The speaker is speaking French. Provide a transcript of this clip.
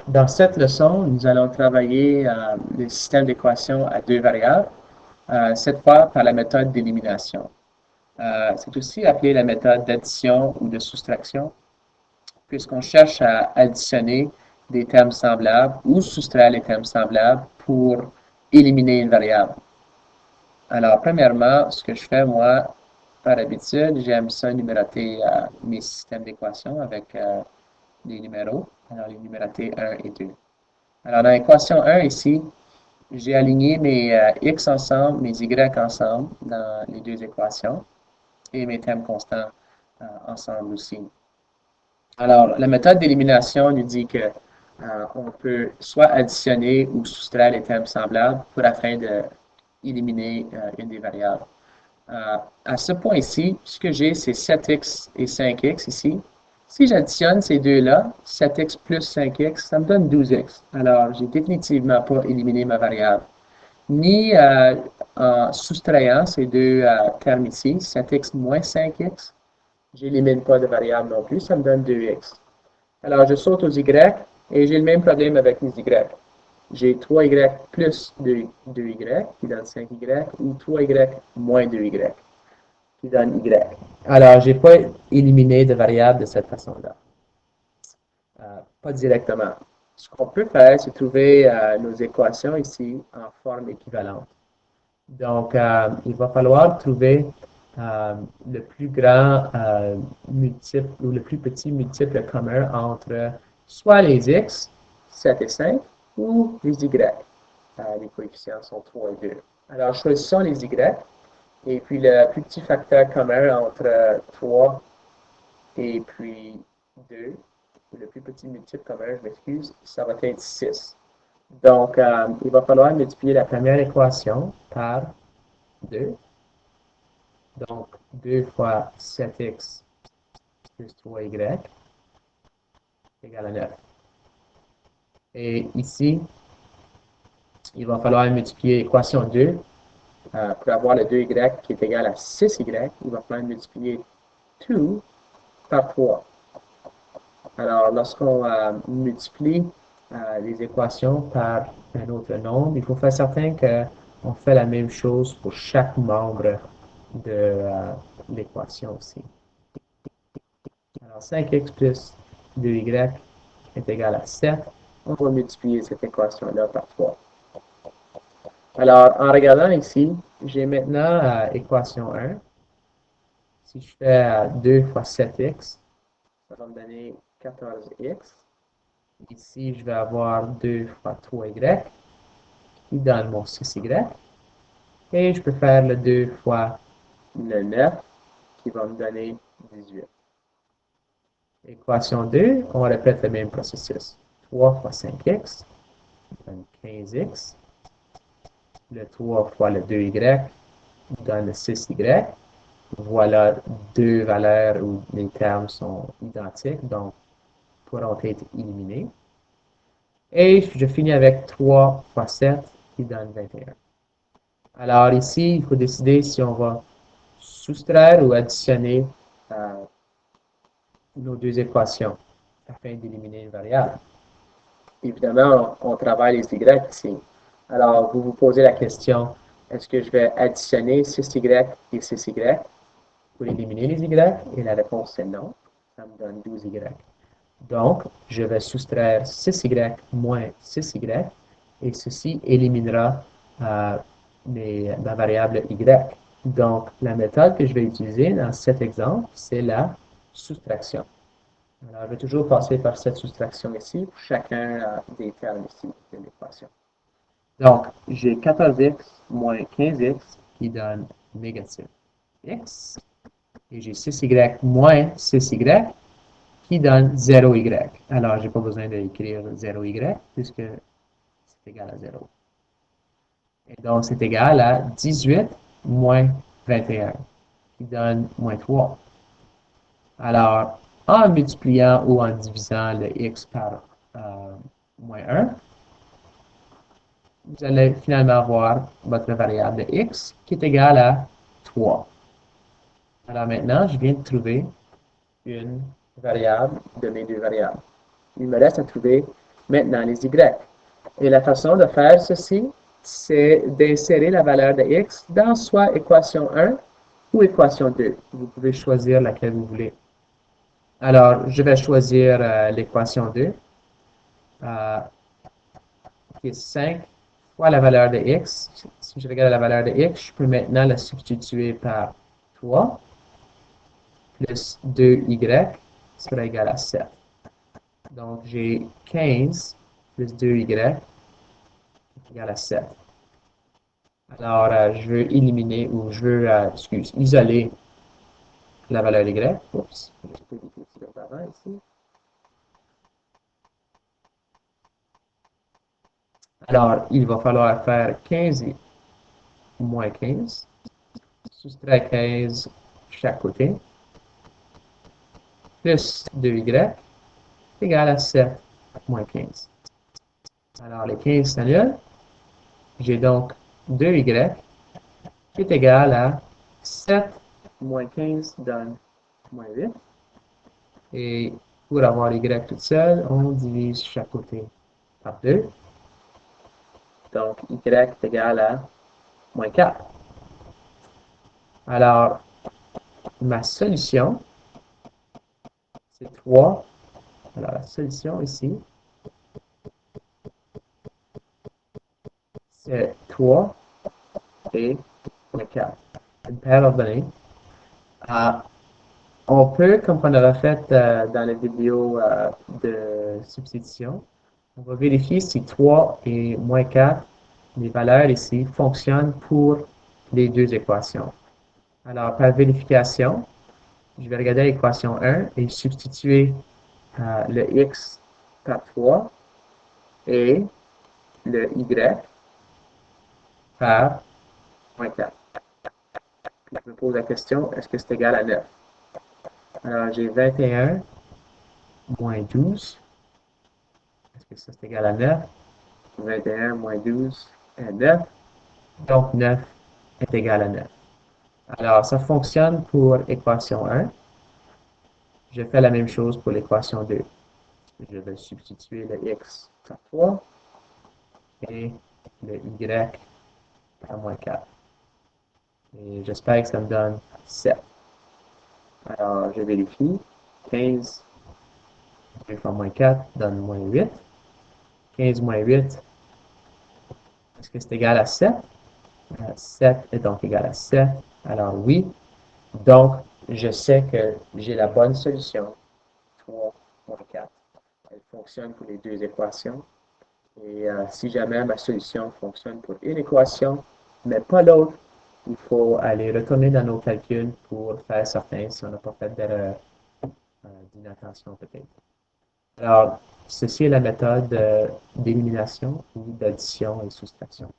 Dans cette leçon, nous allons travailler le système d'équations à deux variables, cette fois par la méthode d'élimination. C'est aussi appelé la méthode d'addition ou de soustraction, puisqu'on cherche à additionner des termes semblables ou soustraire les termes semblables pour éliminer une variable. Alors, premièrement, ce que je fais, moi, par habitude, j'aime ça numéroter mes systèmes d'équations avec des numéros. Alors, les numéroter 1 et 2. Alors, dans l'équation 1 ici, j'ai aligné mes x ensemble, mes y ensemble dans les deux équations et mes termes constants ensemble aussi. Alors, la méthode d'élimination nous dit que on peut soit additionner ou soustraire les termes semblables pour afin d'éliminer une des variables. À ce point-ci, ce que j'ai, c'est 7x et 5x ici. Si j'additionne ces deux-là, 7x plus 5x, ça me donne 12x. Alors, j'ai définitivement pas éliminé ma variable. Ni en soustrayant ces deux termes ici, 7x moins 5x, j'élimine pas de variable non plus, ça me donne 2x. Alors, je saute aux y et j'ai le même problème avec les y. J'ai 3y plus 2y qui donne 5y ou 3y moins 2y qui donne y. Alors, je n'ai pas éliminé de variable de cette façon-là. Pas directement. Ce qu'on peut faire, c'est trouver nos équations ici en forme équivalente. Donc, il va falloir trouver le plus grand multiple ou le plus petit multiple commun entre soit les x, 7 et 5, ou les y. Les coefficients sont 3 et 2. Alors, choisissons les y. Et puis, le plus petit facteur commun entre 3 et puis 2, ou le plus petit multiple commun, je m'excuse, ça va être 6. Donc, il va falloir multiplier la première équation par 2. Donc, 2 fois 7x plus 3y égale à 9. Et ici, il va falloir multiplier l'équation 2 pour avoir le 2y qui est égal à 6y. Il va falloir multiplier 2 par 3. Alors, lorsqu'on multiplie les équations par un autre nombre, il faut faire certain qu'on fait la même chose pour chaque membre de l'équation aussi. Alors, 5x plus 2y est égal à 7. On va multiplier cette équation-là par 3. Alors, en regardant ici, j'ai maintenant équation 1. Si je fais 2 fois 7x, ça va me donner 14x. Ici, je vais avoir 2 fois 3y qui donne mon 6y. Et je peux faire le 2 fois le 9 qui va me donner 18. Équation 2, on répète le même processus. 3 fois 5x donne 15x. Le 3 fois le 2y donne le 6y. Voilà deux valeurs où les termes sont identiques, donc pourront être éliminés. Et je finis avec 3 fois 7 qui donne 21. Alors ici, il faut décider si on va soustraire ou additionner nos deux équations afin d'éliminer une variable. Évidemment, on travaille les y ici. Alors, vous vous posez la question, est-ce que je vais additionner 6y et 6y pour éliminer les y? Et la réponse est non. Ça me donne 12y. Donc, je vais soustraire 6y moins 6y et ceci éliminera ma variable y. Donc, la méthode que je vais utiliser dans cet exemple, c'est la soustraction. Alors, je vais toujours passer par cette soustraction ici pour chacun des termes ici de l'équation. Donc, j'ai 14x moins 15x qui donne négatif x. Et j'ai 6y moins 6y qui donne 0y. Alors, je n'ai pas besoin d'écrire 0y puisque c'est égal à 0. Et donc, c'est égal à 18 moins 21 qui donne moins 3. Alors, en multipliant ou en divisant le x par moins 1, vous allez finalement avoir votre variable x qui est égale à 3. Alors maintenant, je viens de trouver une variable de mes deux variables. Il me reste à trouver maintenant les y. Et la façon de faire ceci, c'est d'insérer la valeur de x dans soit équation 1 ou équation 2. Vous pouvez choisir laquelle vous voulez. Alors, je vais choisir l'équation 2, qui est 5 fois la valeur de x. Si je regarde la valeur de x, je peux maintenant la substituer par 3 plus 2y sera égal à 7. Donc, j'ai 15 plus 2y égale à 7. Alors, je veux éliminer ou je veux, isoler la valeur y. Oups, j'ai pas ici. Alors, il va falloir faire 15 moins 15, soustraire 15 chaque côté, plus 2y égale à 7 moins 15. Alors, les 15 s'annulent. J'ai donc 2y qui est égal à 7 moins 15 donne moins 8. Et pour avoir y toute seule, on divise chaque côté par 2. Donc, y est égal à moins 4. Alors, ma solution, c'est 3. Alors, la solution ici, c'est 3 et moins 4. Une paire ordonnée. Ah, on peut, comme on avait fait dans la vidéo de substitution, on va vérifier si 3 et moins 4, les valeurs ici, fonctionnent pour les deux équations. Alors, par vérification, je vais regarder l'équation 1 et substituer le x par 3 et le y par moins 4. Puis je me pose la question, est-ce que c'est égal à 9? Alors, j'ai 21 moins 12. Est-ce que ça c'est égal à 9? 21 moins 12 est 9. Donc, 9 est égal à 9. Alors, ça fonctionne pour équation 1. Je fais la même chose pour l'équation 2. Je vais substituer le x par 3 et le y par moins 4. Et j'espère que ça me donne 7. Alors, je vérifie. 15 fois moins 4 donne moins 8. 15 moins 8, est-ce que c'est égal à 7? 7 est donc égal à 7. Alors oui. Donc, je sais que j'ai la bonne solution. 3 moins 4. Elle fonctionne pour les deux équations. Et si jamais ma solution fonctionne pour une équation, mais pas l'autre, il faut aller retourner dans nos calculs pour faire certain si on n'a pas fait d'erreur d'inattention peut-être. Alors, ceci est la méthode d'élimination ou d'addition et soustraction.